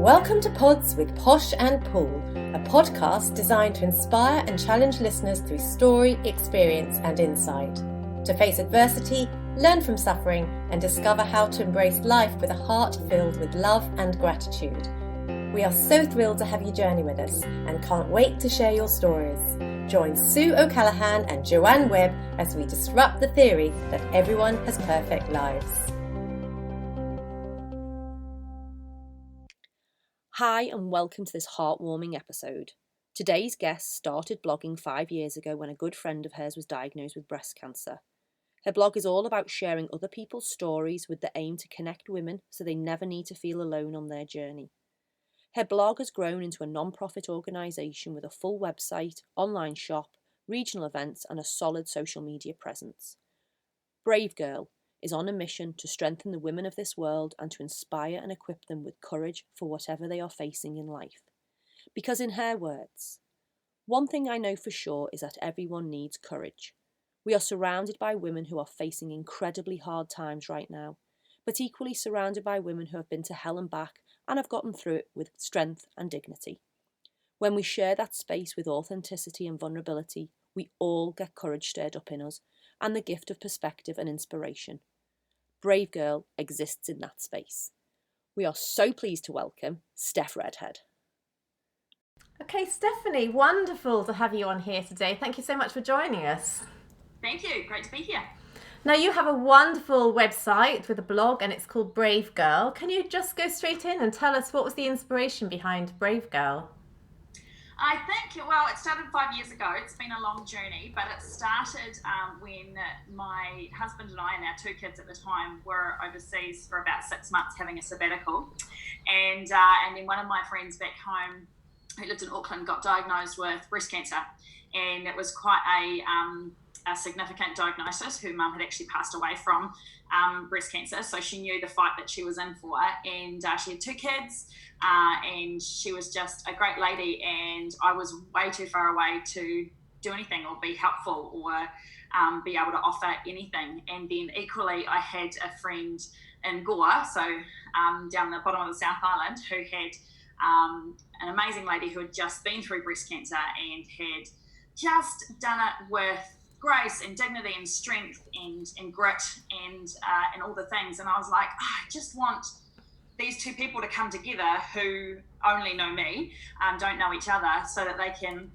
Welcome to Pods with Posh and Paul, a podcast designed to inspire and challenge listeners through story, experience and insight. To face adversity, learn from suffering and discover how to embrace life with a heart filled with love and gratitude. We are so thrilled to have you journey with us and can't wait to share your stories. Join Sue O'Callaghan and Joanne Webb as we disrupt the theory that everyone has perfect lives. Hi and welcome to this heartwarming episode. Today's guest started blogging 5 years ago when a good friend of hers was diagnosed with breast cancer. Her blog is all about sharing other people's stories with the aim to connect women so they never need to feel alone on their journey. Her blog has grown into a non-profit organisation with a full website, online shop, regional events and a solid social media presence. BraveGirl is on a mission to strengthen the women of this world and to inspire and equip them with courage for whatever they are facing in life. Because in her words, one thing I know for sure is that everyone needs courage. We are surrounded by women who are facing incredibly hard times right now, but equally surrounded by women who have been to hell and back and have gotten through it with strength and dignity. When we share that space with authenticity and vulnerability, we all get courage stirred up in us and the gift of perspective and inspiration. BraveGirl exists in that space. We are so pleased to welcome Steph Redhead. Okay, Stephanie, wonderful to have you on here today. Thank you so much for joining us. Thank you. Great to be here. Now, you have a wonderful website with a blog and it's called BraveGirl. Can you just go straight in and tell us what was the inspiration behind BraveGirl? I think, well, it started 5 years ago. It's been a long journey, but it started when my husband and I and our two kids at the time were overseas for about 6 months having a sabbatical. And then one of my friends back home who lived in Auckland got diagnosed with breast cancer. And it was quite a significant diagnosis. Her mum had actually passed away from breast cancer, so she knew the fight that she was in for, and she had 2 kids, and she was just a great lady, and I was way too far away to do anything or be helpful or be able to offer anything. And then equally I had a friend in Goa, so down the bottom of the South Island, who had an amazing lady who had just been through breast cancer and had just done it with grace and dignity and strength and grit and all the things. And I was like, I just want these 2 people to come together who only know me, don't know each other, so that they can,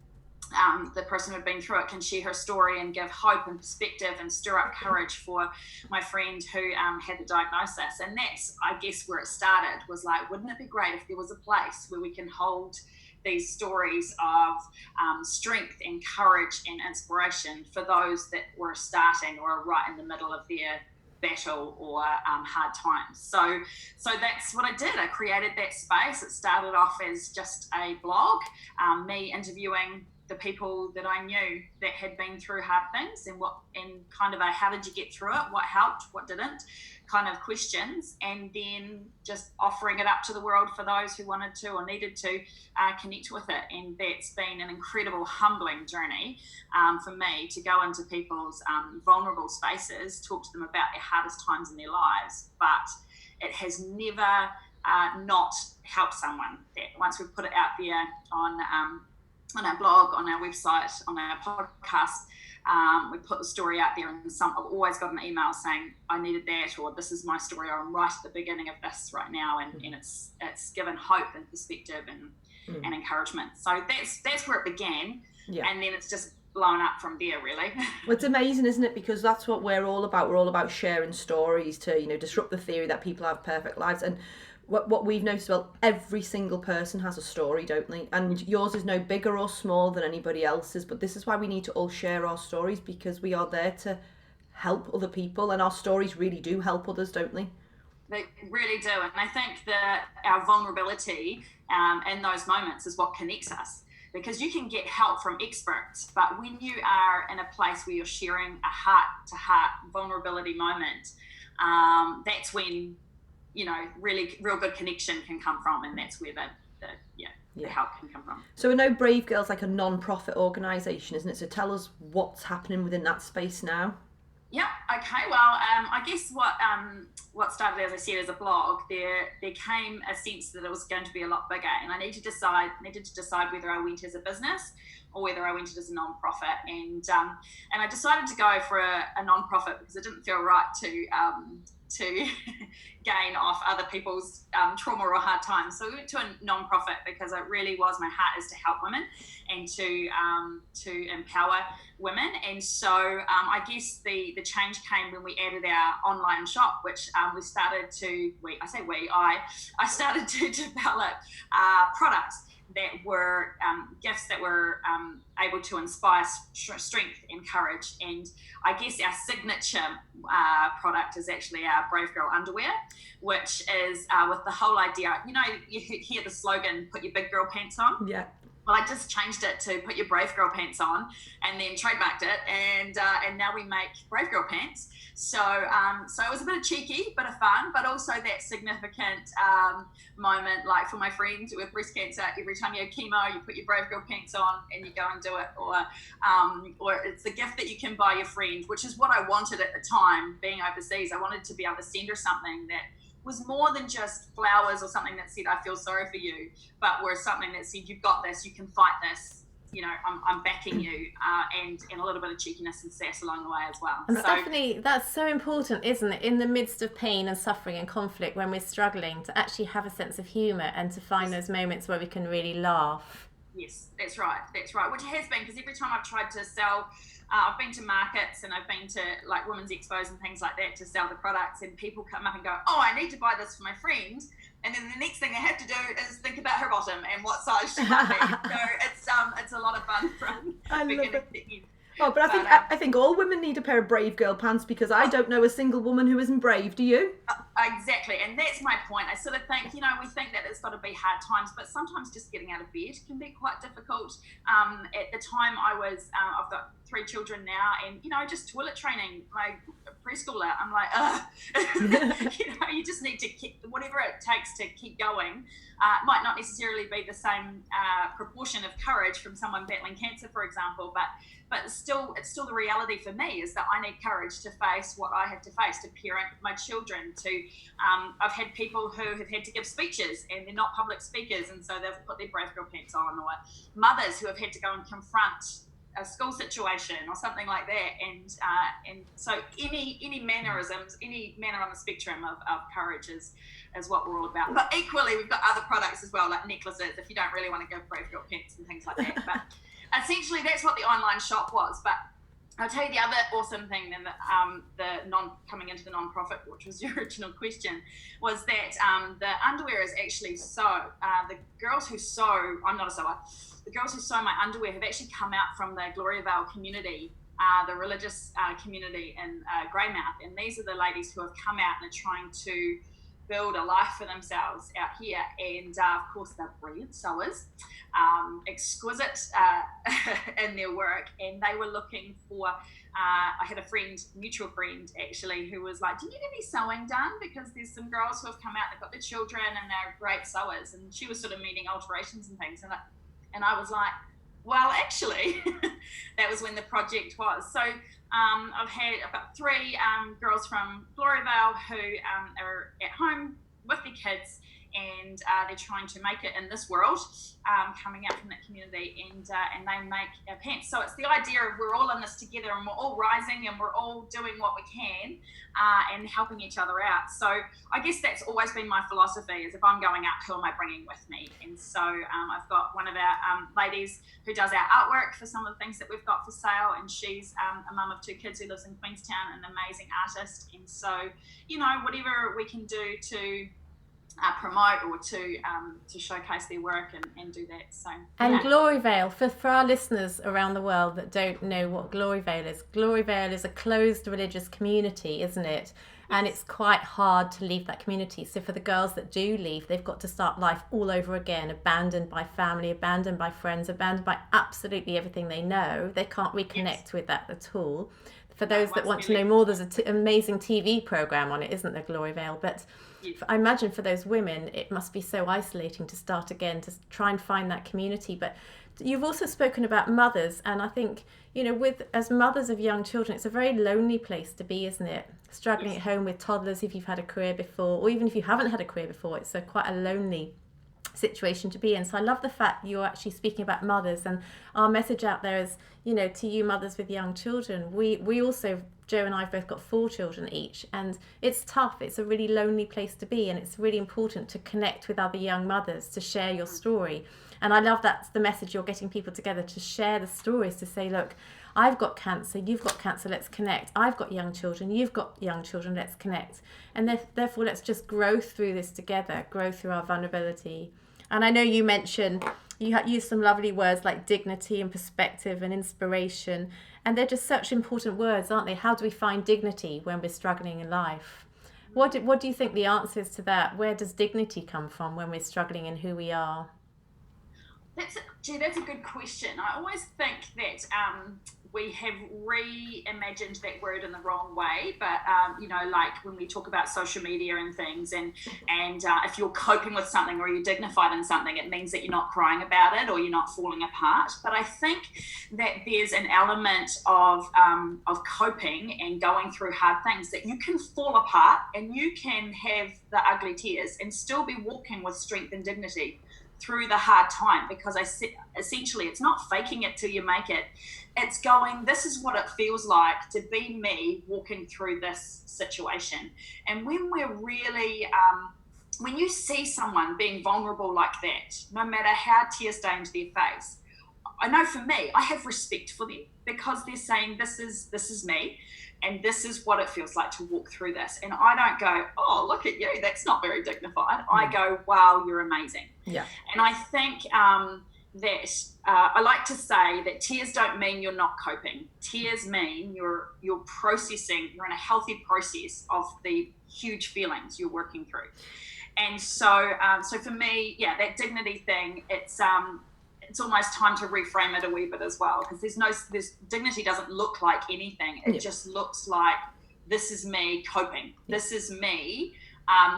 the person who'd been through it can share her story and give hope and perspective and stir up courage for my friend who had the diagnosis. And that's, I guess, where it started, was like, wouldn't it be great if there was a place where we can hold these stories of strength and courage and inspiration for those that were starting or right in the middle of their battle or hard times. So that's what I did. I created that space. It started off as just a blog, me interviewing the people that I knew that had been through hard things and kind of a how did you get through it, what helped, what didn't, kind of questions, and then just offering it up to the world for those who wanted to or needed to connect with it. And that's been an incredible humbling journey for me to go into people's vulnerable spaces, talk to them about their hardest times in their lives, but it has never not helped someone. That once we've put it out there on our blog, on our website, on our podcast, we put the story out there, and I've always got an email saying I needed that, or this is my story, or I'm right at the beginning of this right now, and it's given hope and perspective and encouragement. So that's where it began, and then it's just blown up from there, really. Well, it's amazing, isn't it? Because that's what we're all about. We're all about sharing stories to, disrupt the theory that people have perfect lives. And what we've noticed, well, every single person has a story, don't they? And yours is no bigger or smaller than anybody else's, but this is why we need to all share our stories, because we are there to help other people, and our stories really do help others, don't they? They really do. And I think that our vulnerability in those moments is what connects us, because you can get help from experts, but when you are in a place where you're sharing a heart-to-heart vulnerability moment, that's when really real good connection can come from, and that's where the help can come from. So I know BraveGirl's like a non-profit organisation, isn't it? So tell us what's happening within that space now. Yeah. Okay. Well, I guess what started, as I said, as a blog, there came a sense that it was going to be a lot bigger, and I needed to decide whether I went as a business or whether I went as a non-profit, and I decided to go for a non-profit because it didn't feel right to gain off other people's trauma or hard times. So we went to a non-profit because it really was, my heart is to help women and to empower women. And so I guess the change came when we added our online shop, which I started to develop products that were gifts that were able to inspire strength and courage. And I guess our signature product is actually our BraveGirl underwear, which is with the whole idea, you hear the slogan, put your big girl pants on. Yeah. Well, I just changed it to put your Brave Girl pants on, and then trademarked it, and now we make Brave Girl pants. So it was a bit of cheeky, bit of fun, but also that significant moment, like for my friend with breast cancer, every time you have chemo, you put your Brave Girl pants on and you go and do it, or it's the gift that you can buy your friend, which is what I wanted at the time, being overseas. I wanted to be able to send her something that was more than just flowers or something that said, I feel sorry for you, but were something that said, you've got this, you can fight this, I'm backing you, and a little bit of cheekiness and sass along the way as well. And Stephanie, that's so important, isn't it? In the midst of pain and suffering and conflict, when we're struggling, to actually have a sense of humour and to find those moments where we can really laugh. Yes, that's right, which it has been, because every time I've tried to sell, I've been to markets and I've been to like women's expos and things like that to sell the products, and people come up and go, oh, I need to buy this for my friend, and then the next thing they have to do is think about her bottom and what size she might be. So it's a lot of fun from beginning to end. Oh, but I think all women need a pair of Brave Girl pants, because I don't know a single woman who isn't brave. Do you? Exactly, and that's my point. I sort of think, we think that it's got to be hard times, but sometimes just getting out of bed can be quite difficult. At the time I've got 3 children now, and, just toilet training, my preschooler, I'm like, ugh. You just need to keep, whatever it takes to keep going. It might not necessarily be the same proportion of courage from someone battling cancer, for example, but it's still the reality for me is that I need courage to face what I have to face, to parent my children, I've had people who have had to give speeches and they're not public speakers, and so they've put their Brave Girl pants on, or mothers who have had to go and confront a school situation or something like that, and so any mannerisms, any manner on the spectrum of courage is what we're all about. But equally, we've got other products as well, like necklaces, if you don't really want to give Brave Girl pants and things like that. But essentially, that's what the online shop was. But I'll tell you the other awesome thing, then, coming into the non-profit, which was your original question, was that the underwear is actually the girls who sew, I'm not a sewer, the girls who sew my underwear have actually come out from the Gloriavale community, the religious community in Greymouth, and these are the ladies who have come out and are trying to build a life for themselves out here, and of course they're brilliant sewers, exquisite in their work, and they were looking for I had a mutual friend actually, who was like, do you need any sewing done, because there's some girls who have come out, they've got their children and they're great sewers, and she was sort of needing alterations and things, and I was like, well, actually that was when the project was. So I've had about 3 girls from Gloriavale who are at home with their kids, and they're trying to make it in this world, coming out from that community, and they make pants. So it's the idea of we're all in this together, and we're all rising, and we're all doing what we can, and helping each other out. So I guess that's always been my philosophy, is if I'm going out, who am I bringing with me? And so I've got one of our ladies who does our artwork for some of the things that we've got for sale, and she's a mum of 2 kids who lives in Queenstown, an amazing artist. And so, whatever we can do to promote or to showcase their work and do that. So, and yeah. Gloryvale, for our listeners around the world that don't know what Gloryvale is a closed religious community, isn't it? And it's quite hard to leave that community. So for the girls that do leave, they've got to start life all over again, abandoned by family, abandoned by friends, abandoned by absolutely everything they know. They can't reconnect with that at all. for those that want to know more, there's an amazing TV program on it, isn't there, Glory Vale? But I imagine for those women, it must be so isolating to start again, to try and find that community. But you've also spoken about mothers, and I think, as mothers of young children, it's a very lonely place to be, isn't it? Struggling at home with toddlers, if you've had a career before, or even if you haven't had a career before, it's quite a lonely situation to be in. So I love the fact you're actually speaking about mothers, and our message out there is, to you mothers with young children, we also, Joe and I have both got 4 children each, and it's tough. It's a really lonely place to be, and it's really important to connect with other young mothers, to share your story. And I love that's the message, you're getting people together to share the stories, to say, look, I've got cancer, you've got cancer, let's connect. I've got young children, you've got young children, let's connect. And therefore, let's just grow through this together, grow through our vulnerability. And I know you mentioned, you used some lovely words like dignity and perspective and inspiration. And they're just such important words, aren't they? How do we find dignity when we're struggling in life? What do you think the answer is to that? Where does dignity come from when we're struggling in who we are? That's a good question. I always think that we have reimagined that word in the wrong way, but like when we talk about social media and things, and if you're coping with something or you're dignified in something, it means that you're not crying about it or you're not falling apart. But I think that there's an element of coping and going through hard things, that you can fall apart and you can have the ugly tears and still be walking with strength and dignity through the hard time, because essentially it's not faking it till you make it. It's going, this is what it feels like to be me walking through this situation. And when we're really, when you see someone being vulnerable like that, no matter how tear-stained their face, I know for me, I have respect for them, because they're saying, this is me, and this is what it feels like to walk through this. And I don't go, oh, look at you, that's not very dignified. I go, wow, you're amazing. Yeah. And I think that I like to say that tears don't mean you're not coping. Tears mean you're processing, you're in a healthy process of the huge feelings you're working through. And so for me, that dignity thing, it's almost time to reframe it a wee bit as well, because this dignity doesn't look like anything. It just looks like, this is me coping. This is me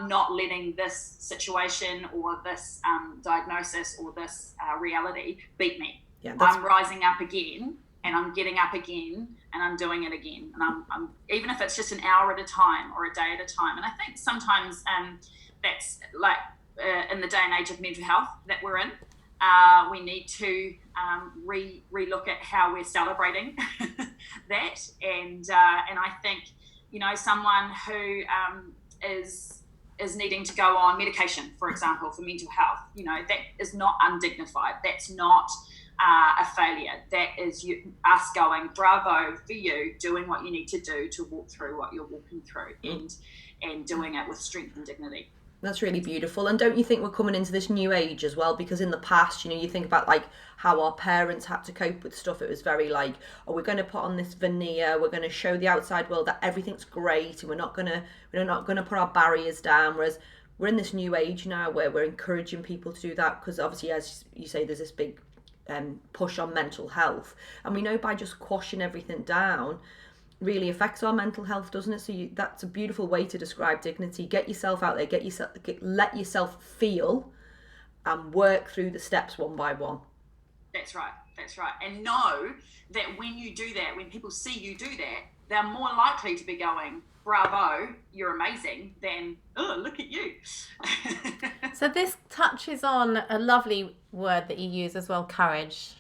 not letting this situation or this diagnosis or this reality beat me. Yeah, I'm rising up again, and I'm getting up again, and I'm doing it again. And I'm even if it's just an hour at a time or a day at a time. And I think sometimes that's like in the day and age of mental health that we're in. We need to re-look at how we're celebrating that, and I think someone who is needing to go on medication, for example, for mental health, that is not undignified. That's not a failure. That is us going, bravo for you, doing what you need to do to walk through what you're walking through, and doing it with strength and dignity. That's really beautiful. And don't you think we're coming into this new age as well? Because in the past, you think about like how our parents had to cope with stuff. It was very like, oh, we're going to put on this veneer. We're going to show the outside world that everything's great, and we're not going to put our barriers down. Whereas we're in this new age now where we're encouraging people to do that, because obviously, as you say, there's this big push on mental health, and we know by just quashing everything down really affects our mental health, doesn't it? So that's a beautiful way to describe dignity. Get yourself out there, let yourself feel, and work through the steps one by one. That's right. And know that when you do that, when people see you do that, they're more likely to be going, bravo, you're amazing, than, oh, look at you. So this touches on a lovely word that you use as well, courage.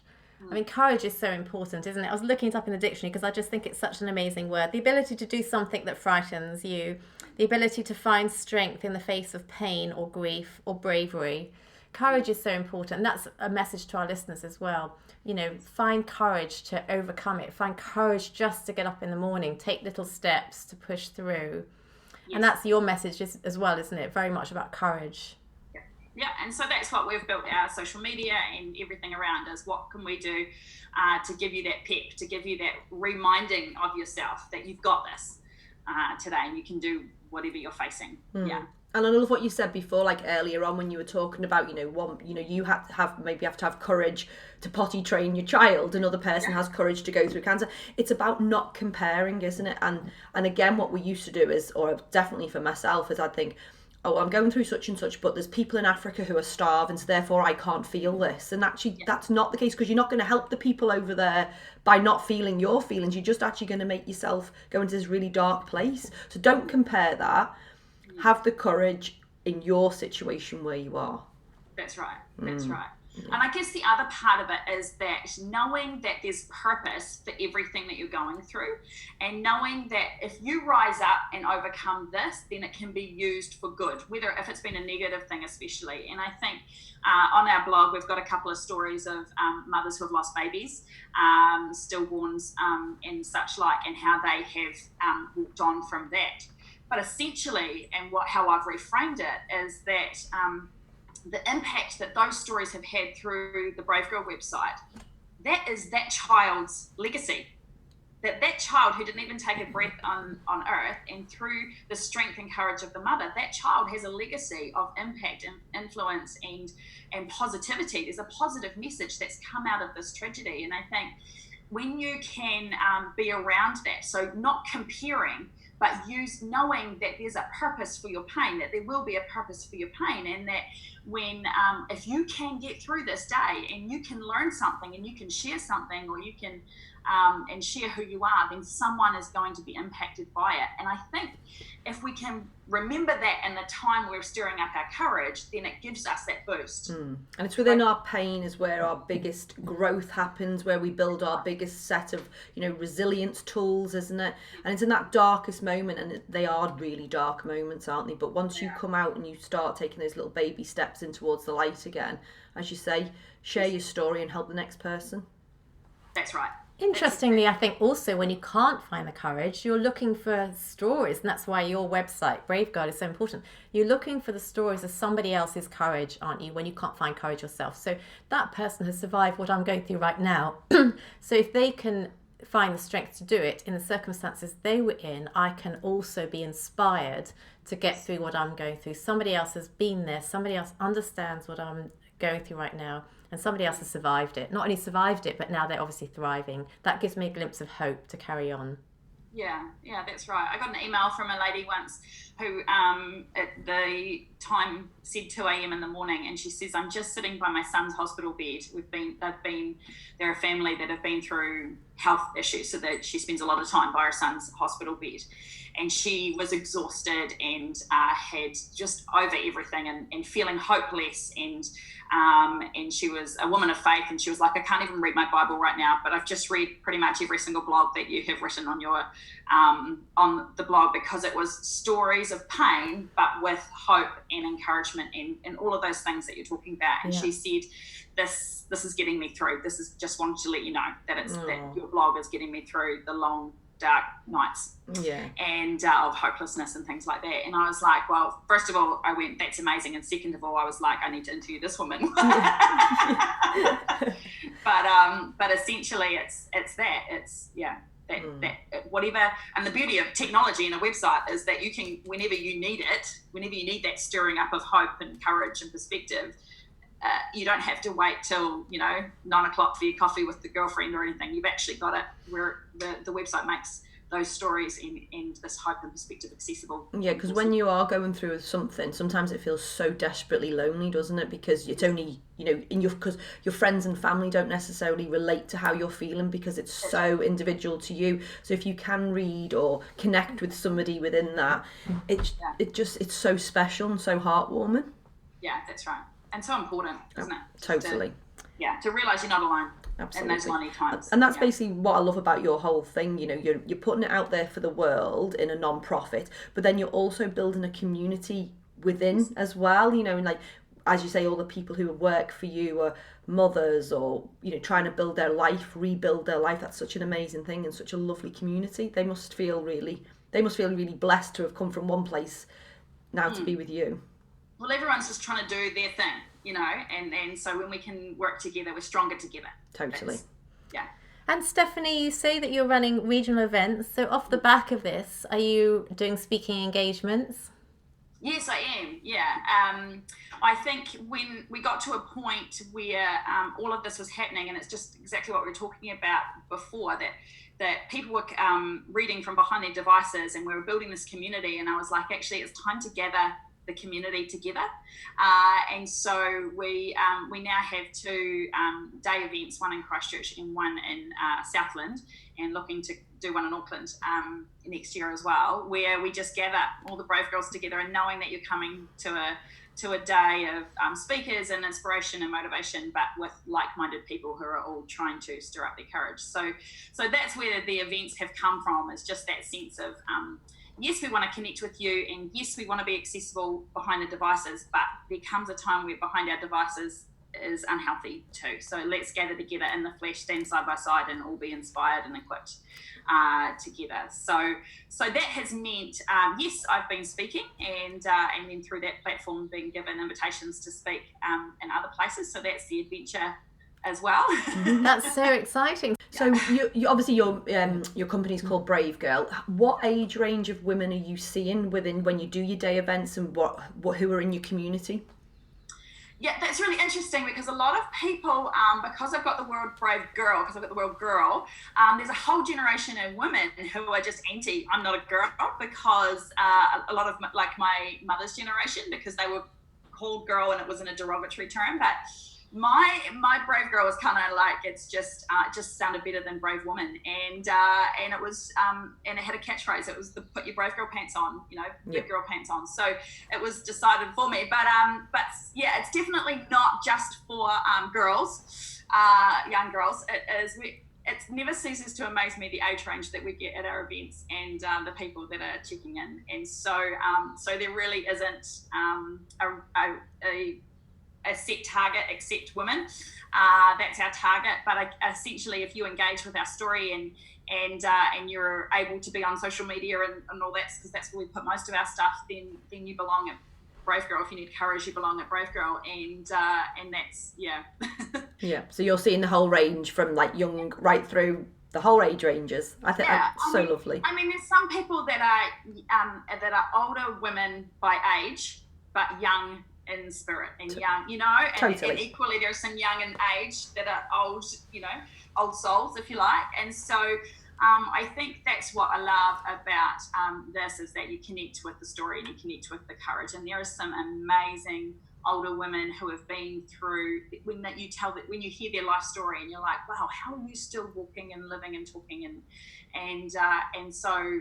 I mean, courage is so important, isn't it? I was looking it up in the dictionary because I just think it's such an amazing word. The ability to do something that frightens you, the ability to find strength in the face of pain or grief or bravery. Courage is so important. And that's a message to our listeners as well. Find courage to overcome it. Find courage just to get up in the morning. Take little steps to push through. Yes. And that's your message as well, isn't it? Very much about courage. Yeah, and so that's what we've built our social media and everything around is, what can we do to give you that pep, to give you that reminding of yourself that you've got this today, and you can do whatever you're facing. Yeah. And I love what you said before, like earlier on when you were talking about, you have to have courage to potty train your child. Another person has courage to go through cancer. It's about not comparing, isn't it? And again, what we used to do is, or definitely for myself, is I think, oh, I'm going through such and such, but there's people in Africa who are starving, so therefore I can't feel this. And actually, that's not the case, because you're not going to help the people over there by not feeling your feelings. You're just actually going to make yourself go into this really dark place. So don't compare that. Have the courage in your situation where you are. That's right. That's right. And I guess the other part of it is that knowing that there's purpose for everything that you're going through, and knowing that if you rise up and overcome this, then it can be used for good, whether if it's been a negative thing especially. And I think on our blog, we've got a couple of stories of mothers who have lost babies, stillborns and such like, and how they have walked on from that. But essentially, and how I've reframed it, is that the impact that those stories have had through the BraveGirl website, that is that child's legacy. That child who didn't even take a breath on earth, and through the strength and courage of the mother, that child has a legacy of impact and influence and positivity. There's a positive message that's come out of this tragedy. And I think when you can be around that, so not comparing, but knowing that there's a purpose for your pain, that there will be a purpose for your pain, and that when if you can get through this day and you can learn something and you can share something, or you can and share who you are, then someone is going to be impacted by it. And I think if we can remember that in the time we're stirring up our courage, then it gives us that boost. And it's within our pain is where our biggest growth happens, where we build our biggest set of, resilience tools, isn't it? And it's in that darkest moment, and they are really dark moments, aren't they? But once you come out and you start taking those little baby steps in towards the light again, as you say, share your story and help the next person. That's right. Interestingly, I think also when you can't find the courage, you're looking for stories, and that's why your website, BraveGirl, is so important. You're looking for the stories of somebody else's courage, aren't you, when you can't find courage yourself? So that person has survived what I'm going through right now. So if they can find the strength to do it in the circumstances they were in, I can also be inspired to get through what I'm going through. Somebody else has been there, somebody else understands what I'm going through right now, and somebody else has survived it. Not only survived it, but now they're obviously thriving. That gives me a glimpse of hope to carry on. Yeah, that's right. I got an email from a lady once who at the time said 2 a.m. in the morning, and she says, I'm just sitting by my son's hospital bed. They're a family that have been through health issues, so that she spends a lot of time by her son's hospital bed. And she was exhausted and had just over everything and feeling hopeless, and she was a woman of faith, and she was like, I can't even read my Bible right now, but I've just read pretty much every single blog that you have written on your on the blog, because it was stories of pain but with hope and encouragement and all of those things that you're talking about. And she said, this is getting me through. This is just wanted to let you know that that your blog is getting me through the long dark nights and of hopelessness and things like that. And I was like, well, first of all, I went, that's amazing, and second of all, I was like, I need to interview this woman. But essentially that whatever. And the beauty of technology and a website is that you can, whenever you need that stirring up of hope and courage and perspective, you don't have to wait till 9 o'clock for your coffee with the girlfriend or anything. You've actually got it where the website makes those stories and this hope and perspective accessible. Yeah, because when you are going through something, sometimes it feels so desperately lonely, doesn't it? Because it's only because your friends and family don't necessarily relate to how you're feeling, because it's so individual to you. So if you can read or connect with somebody within that, it's so special and so heartwarming. Yeah, that's right. And so important, isn't it? Totally. To realise you're not alone. Absolutely. In those lonely times. And that's basically what I love about your whole thing. You're putting it out there for the world in a non-profit, but then you're also building a community within as well. And like, as you say, all the people who work for you are mothers or, trying to build their life, rebuild their life. That's such an amazing thing and such a lovely community. They must feel really blessed to have come from one place now to be with you. Well, everyone's just trying to do their thing, and so when we can work together, we're stronger together. Totally. And Stephanie, you say that you're running regional events. So off the back of this, are you doing speaking engagements? Yes, I am. Yeah. I think when we got to a point where all of this was happening, and it's just exactly what we were talking about before, that people were reading from behind their devices, and we were building this community. And I was like, actually, it's time to gather the community together. And so we now have two day events, one in Christchurch and one in Southland, and looking to do one in Auckland next year as well, where we just gather all the Brave Girls together, and knowing that you're coming to a day of speakers and inspiration and motivation, but with like-minded people who are all trying to stir up their courage. So that's where the events have come from, is just that sense of yes, we want to connect with you, and yes, we want to be accessible behind the devices, but there comes a time where behind our devices is unhealthy too. So let's gather together in the flesh, stand side by side, and all be inspired and equipped together. So that has meant, yes, I've been speaking, and then through that platform being given invitations to speak in other places. So that's the adventure as well. That's so exciting. So you obviously your company's called BraveGirl. What age range of women are you seeing within when you do your day events, and what who are in your community? Yeah, that's really interesting, because a lot of people, because I've got the word brave girl, because I've got the word girl, there's a whole generation of women who are just anti, I'm not a girl, because a lot of like my mother's generation, because they were called girl and it wasn't a derogatory term, but my brave girl was kind of like, it's just it just sounded better than brave woman, and it was and it had a catchphrase. It was the put your brave girl pants on, big girl pants on. So it was decided for me. But yeah, it's definitely not just for girls, young girls. It never ceases to amaze me the age range that we get at our events, and the people that are checking in. And so there really isn't a set target except women. That's our target. But essentially, if you engage with our story and you're able to be on social media and all that, because that's where we put most of our stuff, then you belong at BraveGirl. If you need courage, you belong at BraveGirl, and that's Yeah. So you're seeing the whole range from like young right through the whole age ranges. I think that's so lovely. I mean, there's some people that are older women by age, but young in spirit and young, Totally. and equally there's some young in age that are old, old souls, if you like. And so I think that's what I love about this, is that you connect with the story and you connect with the courage. And there are some amazing older women who have been through, when you hear their life story, and you're like, wow, how are you still walking and living and talking, and so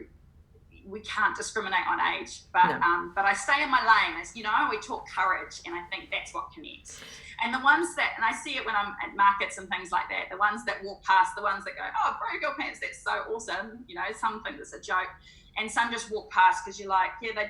we can't discriminate on age, but I stay in my lane, as we talk courage, and I think that's what connects. And the ones that, and I see it when I'm at markets and things like that, the ones that walk past, the ones that go, oh, brave girl pants, that's so awesome, some think it's a joke, and some just walk past because you're like, yeah, they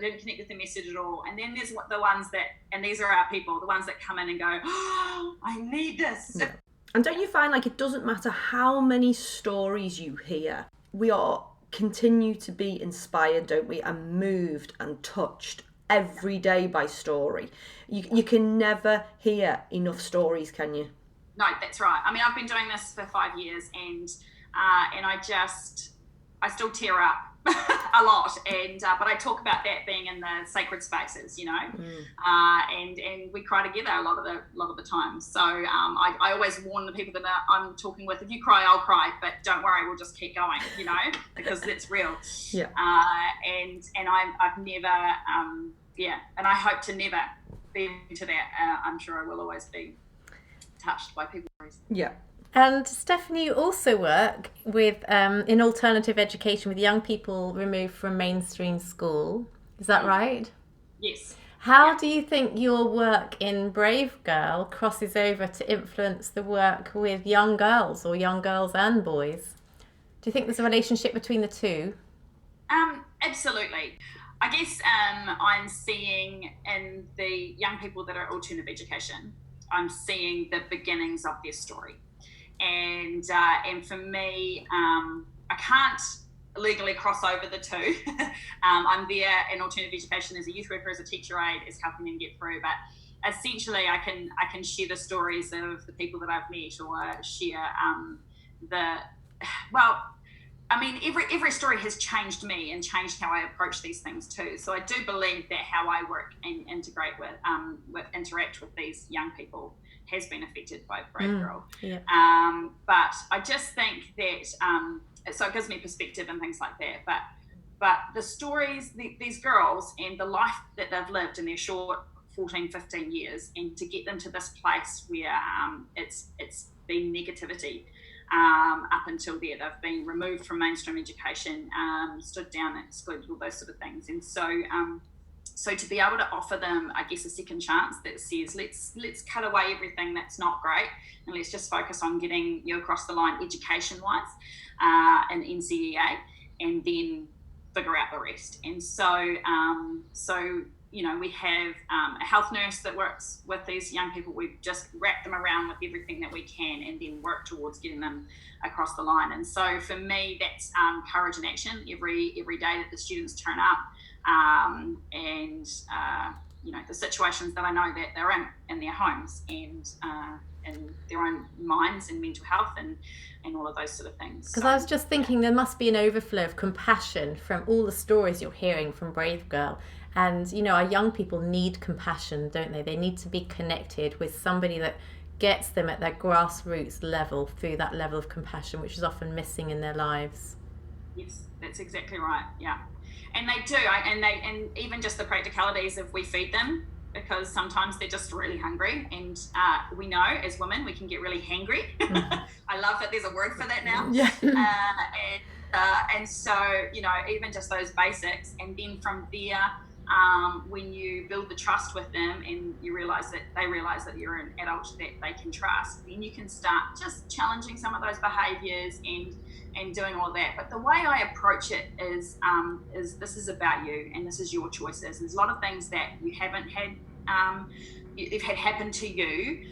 don't connect with the message at all. And then there's the ones that, and these are our people, the ones that come in and go, oh, I need this. Yeah. And don't you find like it doesn't matter how many stories you hear, we are continue to be inspired, don't we, and moved and touched every day by story. You can never hear enough stories, can you? No, that's right. I mean, I've been doing this for 5 years, and I still tear up a lot, and but I talk about that being in the sacred spaces, and we cry together a lot of the time. So I always warn the people that I'm talking with, if you cry, I'll cry, but don't worry, we'll just keep going, because it's real. Yeah. And I've never, and I hope to never be into that. I'm sure I will always be touched by people's stories. Yeah. And Stephanie, you also work with in alternative education with young people removed from mainstream school. Is that right? Yes. How do you think your work in BraveGirl crosses over to influence the work with young girls, or young girls and boys? Do you think there's a relationship between the two? Absolutely. I guess I'm seeing in the young people that are alternative education, I'm seeing the beginnings of their story. And for me, I can't legally cross over the two. I'm there in alternative education as a youth worker, as a teacher aide, as helping them get through. But essentially, I can share the stories of the people that I've met, or share I mean, every story has changed me and changed how I approach these things too. So I do believe that how I work and interact with these young people has been affected by BraveGirl. But I just think that so it gives me perspective and things like that. But the stories, these girls and the life that they've lived in their short 14, 15 years, and to get them to this place where it's been negativity. Up until there, they've been removed from mainstream education, stood down, excluded, all those sort of things. And so to be able to offer them, I guess, a second chance that says, let's cut away everything that's not great, and let's just focus on getting you across the line education-wise in NCEA, and then figure out the rest. And so we have a health nurse that works with these young people. We've just wrapped them around with everything that we can, and then work towards getting them across the line. And so for me, that's courage in action every day that the students turn up, and the situations that I know that they're in their homes, and their own minds and mental health and all of those sort of things. Because I was just thinking there must be an overflow of compassion from all the stories you're hearing from BraveGirl. And, our young people need compassion, don't they? They need to be connected with somebody that gets them at their grassroots level through that level of compassion, which is often missing in their lives. Yes, that's exactly right. Yeah. And they do. And even just the practicalities of we feed them, because sometimes they're just really hungry. And we know as women, we can get really hangry. I love that there's a word for that now. Yeah. And so, even just those basics. And then from there, when you build the trust with them and they realize that you're an adult that they can trust, then you can start just challenging some of those behaviors and doing all that. But the way I approach it is this is about you, and this is your choices. There's a lot of things that you haven't had, you've had happen to you,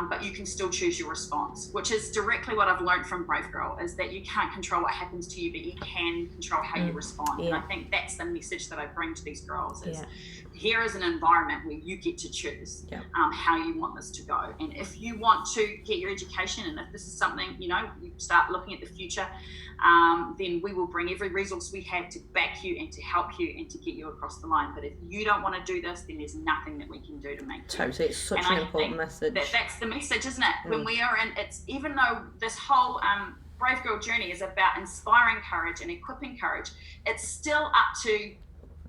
but you can still choose your response, which is directly what I've learned from BraveGirl, is that you can't control what happens to you, but you can control how you respond. Yeah. And I think that's the message that I bring to these girls is, here is an environment where you get to choose how you want this to go. And if you want to get your education, and if this is something, you start looking at the future, then we will bring every resource we have to back you and to help you and to get you across the line. But if you don't want to do this, then there's nothing that we can do to make you. Totally, it's such an important message. That's the message, isn't it? When we are even though this whole BraveGirl journey is about inspiring courage and equipping courage, it's still up to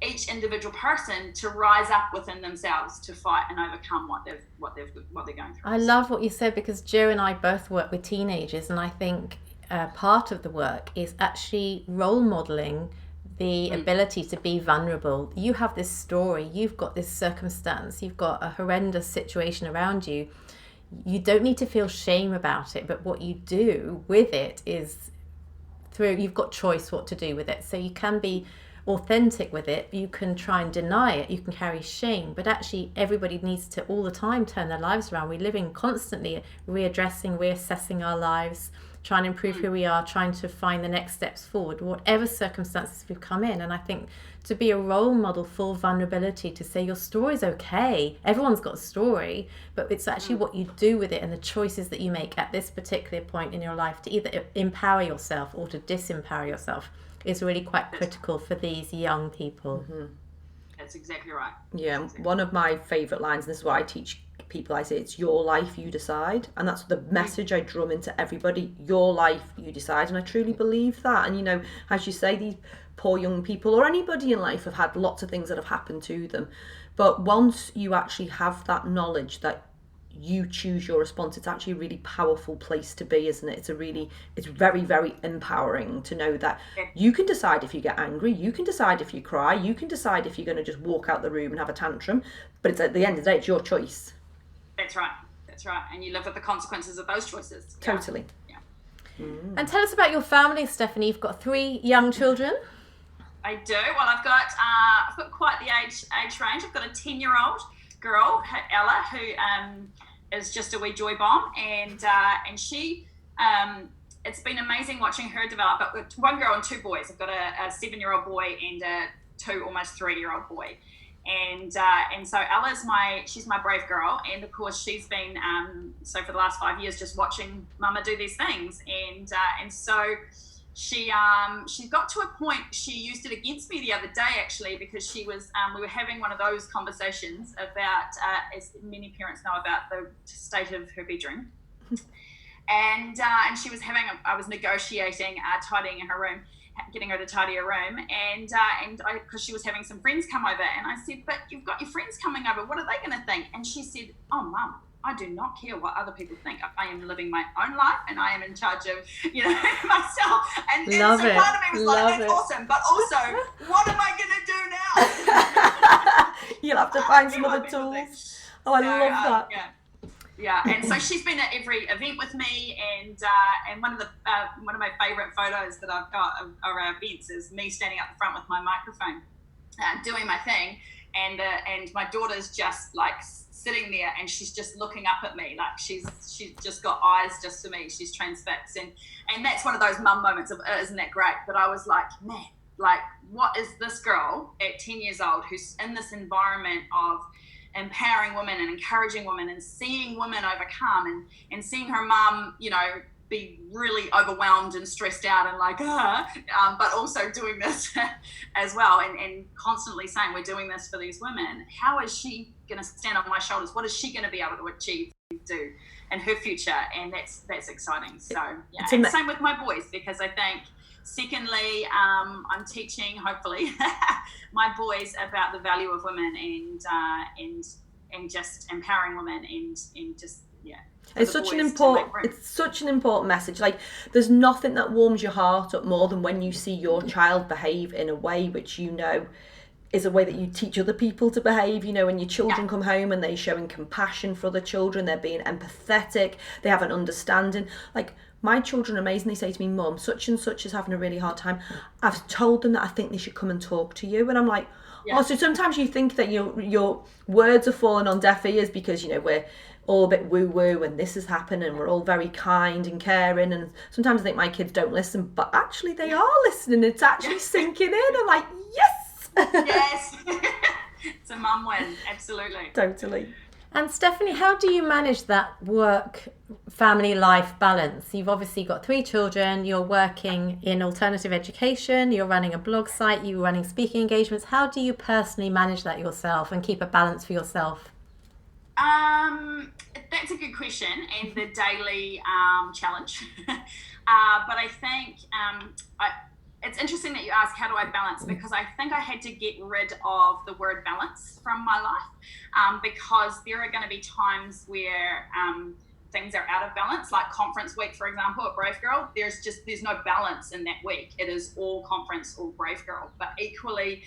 each individual person to rise up within themselves to fight and overcome what they're going through. I love what you said, because Jo and I both work with teenagers, and I think part of the work is actually role modeling the ability to be vulnerable. You have this story, you've got this circumstance, you've got a horrendous situation around you. You don't need to feel shame about it, but what you do with it is you've got choice what to do with it. So you can be authentic with it, you can try and deny it, you can carry shame, but actually everybody needs to all the time turn their lives around. We're living constantly reassessing our lives, trying to improve who we are, trying to find the next steps forward, whatever circumstances we've come in. And I think to be a role model for vulnerability, to say your story's okay, everyone's got a story, but it's actually what you do with it and the choices that you make at this particular point in your life to either empower yourself or to disempower yourself is really quite critical for these young people. That's exactly right. Yeah, one of my favourite lines, and this is what I teach people, I say, it's your life, you decide. And that's the message I drum into everybody, your life, you decide. And I truly believe that. And as you say, these poor young people or anybody in life have had lots of things that have happened to them. But once you actually have that knowledge that you choose your response, it's actually a really powerful place to be, isn't it? It's very, very empowering to know that you can decide if you get angry, you can decide if you cry, you can decide if you're going to just walk out the room and have a tantrum, but it's at the end of the day, it's your choice. That's right. And you live with the consequences of those choices. Totally. And tell us about your family, Stephanie. You've got 3 young children. I do. Well, I've got quite the age range. I've got a 10-year-old girl, Ella, who is just a wee joy bomb, and she it's been amazing watching her develop. I've got 1 girl and 2 boys. I've got a 7-year-old boy and a 2 almost 3-year-old boy. And so Ella's she's my brave girl, and of course she's been so for the last 5 years just watching Mama do these things, and so she got to a point, she used it against me the other day actually, because she was we were having one of those conversations about as many parents know, about the state of her bedroom. And she was I was negotiating tidying her room, getting her to tidy her room, and because she was having some friends come over, and I said, but you've got your friends coming over, what are they going to think? And she said, oh Mum, I do not care what other people think. I am living my own life, and I am in charge of, myself. And so part of me was like, that's awesome, but also, what am I going to do now? You'll have to find some other tools. Oh, I love that. Yeah, and so she's been at every event with me, and one of my favourite photos that I've got of our events is me standing up the front with my microphone, doing my thing, and my daughter's just like sitting there, and she's just looking up at me like she's just got eyes just for me. She's transfixed, and that's one of those mum moments of, isn't that great? But I was like, man, like what is this girl at 10 years old who's in this environment of empowering women and encouraging women and seeing women overcome and seeing her mum, be really overwhelmed and stressed out and like, but also doing this as well and constantly saying we're doing this for these women. How is she going to stand on my shoulders? What is she going to be able to achieve and do in her future? And that's exciting. So yeah, and same with my boys, because I think secondly, I'm teaching hopefully my boys about the value of women and just empowering women and just It's such an important message. Like, there's nothing that warms your heart up more than when you see your child behave in a way which is a way that you teach other people to behave. When your children come home and they're showing compassion for other children, they're being empathetic, they have an understanding. Like, my children are amazing. They say to me, Mum, such and such is having a really hard time. I've told them that I think they should come and talk to you. And I'm like, oh, so sometimes you think that your words are falling on deaf ears because, we're all a bit woo-woo and this has happened and we're all very kind and caring, and sometimes I think my kids don't listen, but actually they are listening. It's actually sinking in. I'm like, yes! Yes! It's a mum win, absolutely. Totally. And Stephanie, how do you manage that work-family life balance? You've obviously got 3 children, you're working in alternative education, you're running a blog site, you're running speaking engagements. How do you personally manage that yourself and keep a balance for yourself? That's a good question, and the daily challenge. But I think it's interesting that you ask, how do I balance? Because I think I had to get rid of the word balance from my life, because there are going to be times where things are out of balance, like conference week, for example, at BraveGirl. There's no balance in that week. It is all conference, all BraveGirl. But equally,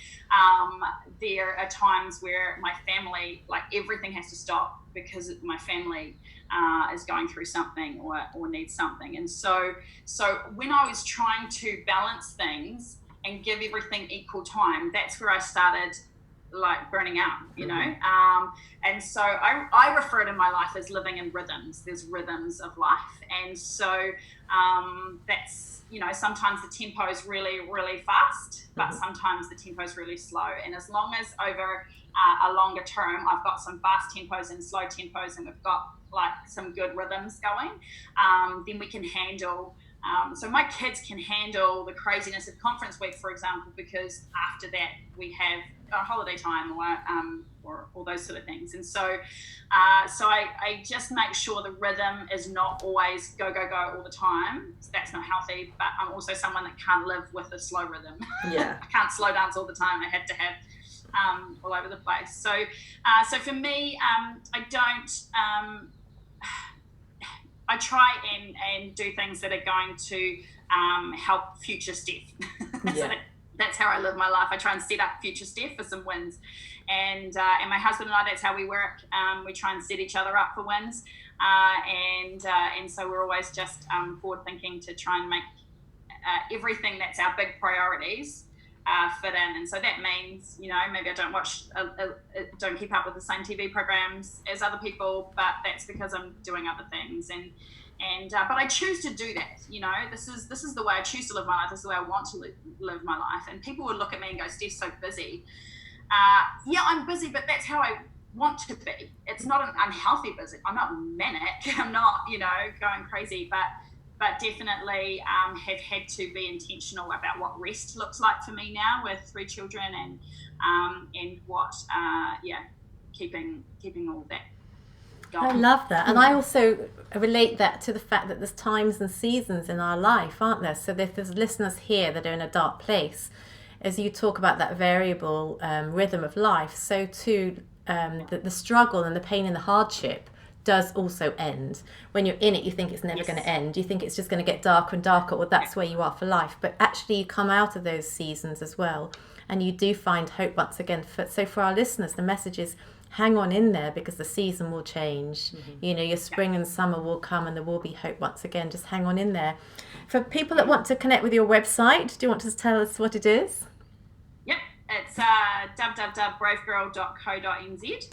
there are times where my family, like everything has to stop because my family is going through something or needs something. And so when I was trying to balance things and give everything equal time, that's where I started like burning out, and so I refer to my life as living in rhythms. There's rhythms of life, and so that's, sometimes the tempo is really, really fast, but sometimes the tempo is really slow. And as long as over a longer term I've got some fast tempos and slow tempos, and we've got like some good rhythms going, then we can handle so my kids can handle the craziness of conference week, for example, because after that we have a holiday time or all those sort of things. And so I just make sure the rhythm is not always go all the time. That's not healthy, but I'm also someone that can't live with a slow rhythm. Yeah. I can't slow dance all the time. I have to have all over the place. So for me, I don't I try and do things that are going to help future Steph. So that's how I live my life. I try and set up future Steph for some wins. And my husband and I, that's how we work. We try and set each other up for wins. And so we're always just forward thinking to try and make everything that's our big priorities fit in. And so that means, maybe I don't keep up with the same TV programs as other people, but that's because I'm doing other things. But I choose to do that. This is the way I choose to live my life. This is the way I want to live my life. And people would look at me and go, Steph's so busy. Yeah, I'm busy, but that's how I want to be. It's not an unhealthy busy. I'm not manic. I'm not, going crazy, but but definitely have had to be intentional about what rest looks like for me now with 3 children, and what keeping all that going. I love that. And I also relate that to the fact that there's times and seasons in our life, aren't there? So if there's listeners here that are in a dark place, as you talk about that variable rhythm of life, so too the struggle and the pain and the hardship does also end. When you're in it, you think it's never going to end. You think it's just going to get darker and darker, or that's where you are for life. But actually you come out of those seasons as well, and you do find hope once again. So for our listeners, the message is hang on in there, because the season will change. You know, your spring and summer will come, and there will be hope once again. Just hang on in there. For people that want to connect with your website, do you want to tell us what it is? Yep, it's www.bravegirl.co.nz.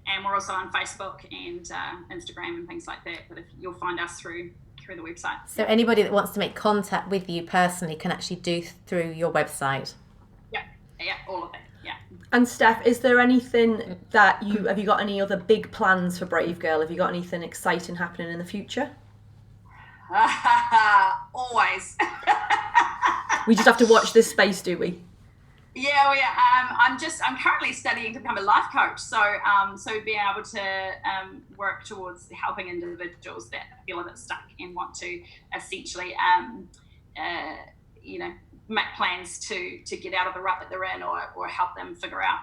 And we're also on Facebook and Instagram and things like that. But you'll find us through the website. So anybody that wants to make contact with you personally can actually do through your website? Yeah, all of that, yeah. And Steph, is there anything that have you got any other big plans for BraveGirl? Have you got anything exciting happening in the future? Always. We just have to watch this space, do we? Yeah, I'm currently studying to become a life coach. So being able to work towards helping individuals that feel a bit stuck and want to essentially, make plans to get out of the rut that they're in, or help them figure out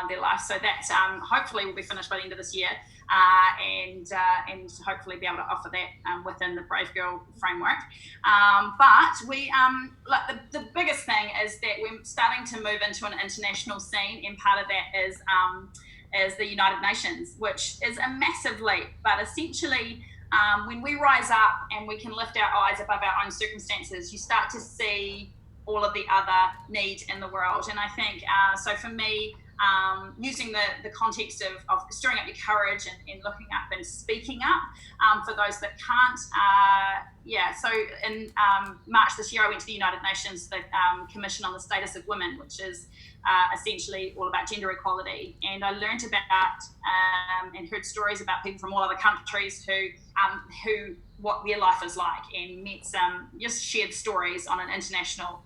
their life. So that hopefully will be finished by the end of this year, and hopefully be able to offer that within the BraveGirl framework. But we the biggest thing is that we're starting to move into an international scene, and part of that is the United Nations, which is a massive leap. But essentially, when we rise up and we can lift our eyes above our own circumstances, you start to see all of the other need in the world. And I think, so for me, using the context of stirring up your courage and looking up and speaking up for those that can't. So in March this year, I went to the United Nations, the Commission on the Status of Women, which is essentially all about gender equality. And I learned about and heard stories about people from all other countries who what their life is like, and met some just shared stories on an international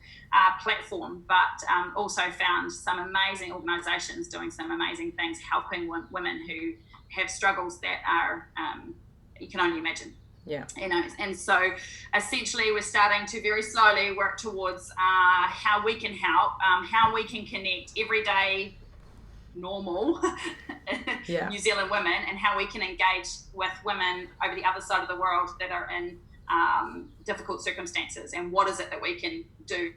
platform, but also found some amazing organisations doing some amazing things, helping women who have struggles that are you can only imagine. Yeah. And so essentially we're starting to very slowly work towards how we can help, how we can connect everyday normal New Zealand women, and how we can engage with women over the other side of the world that are in difficult circumstances, and what is it that we can do.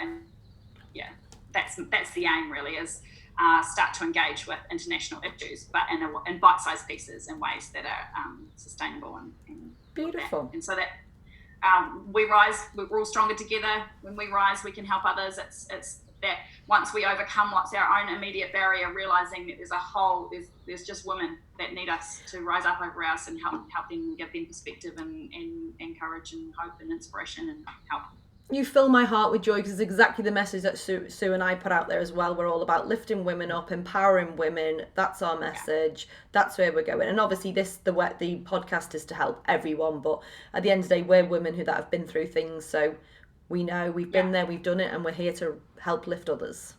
And that's the aim really, is start to engage with international issues, but in bite-sized pieces, in ways that are sustainable and beautiful. And so that we rise, we're all stronger together. When we rise, we can help others. It's that once we overcome what's our own immediate barrier, realizing that there's just women that need us to rise up over us and help them, give them perspective and courage and hope and inspiration and help. You fill my heart with joy, because it's exactly the message that Sue and I put out there as well. We're all about lifting women up, empowering women. That's our message. That's where we're going. And obviously the podcast is to help everyone, but at the end of the day, we're women that have been through things, so we know, we've been there, we've done it, and we're here to help lift others.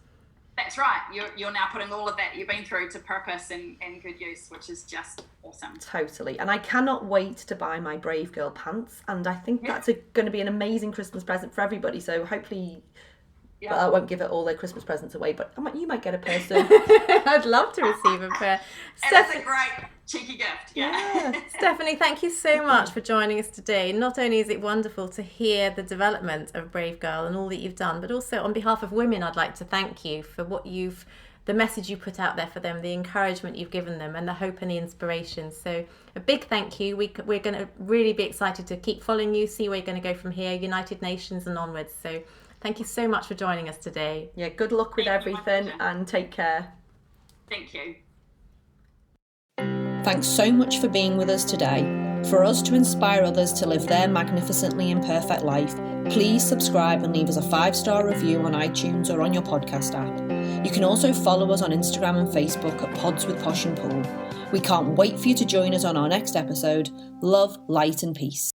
That's right. You're now putting all of that you've been through to purpose and good use, which is just awesome. Totally. And I cannot wait to buy my BraveGirl pants. And I think that's going to be an amazing Christmas present for everybody. So hopefully, I won't give it all their Christmas presents away, but you might get a person. I'd love to receive a pair. That's a great cheeky gift. Yeah. Stephanie, thank you so much for joining us today. Not only is it wonderful to hear the development of BraveGirl and all that you've done, but also on behalf of women, I'd like to thank you for the message you put out there for them, the encouragement you've given them, and the hope and the inspiration. So a big thank you. We're going to really be excited to keep following you, see where you're going to go from here, United Nations and onwards. So thank you so much for joining us today. Yeah, good luck with everything, and take care. Thank you. Thanks so much for being with us today. For us to inspire others to live their magnificently imperfect life, please subscribe and leave us a 5-star review on iTunes or on your podcast app. You can also follow us on Instagram and Facebook at Pods with Posh and Pool. We can't wait for you to join us on our next episode. Love, light and peace.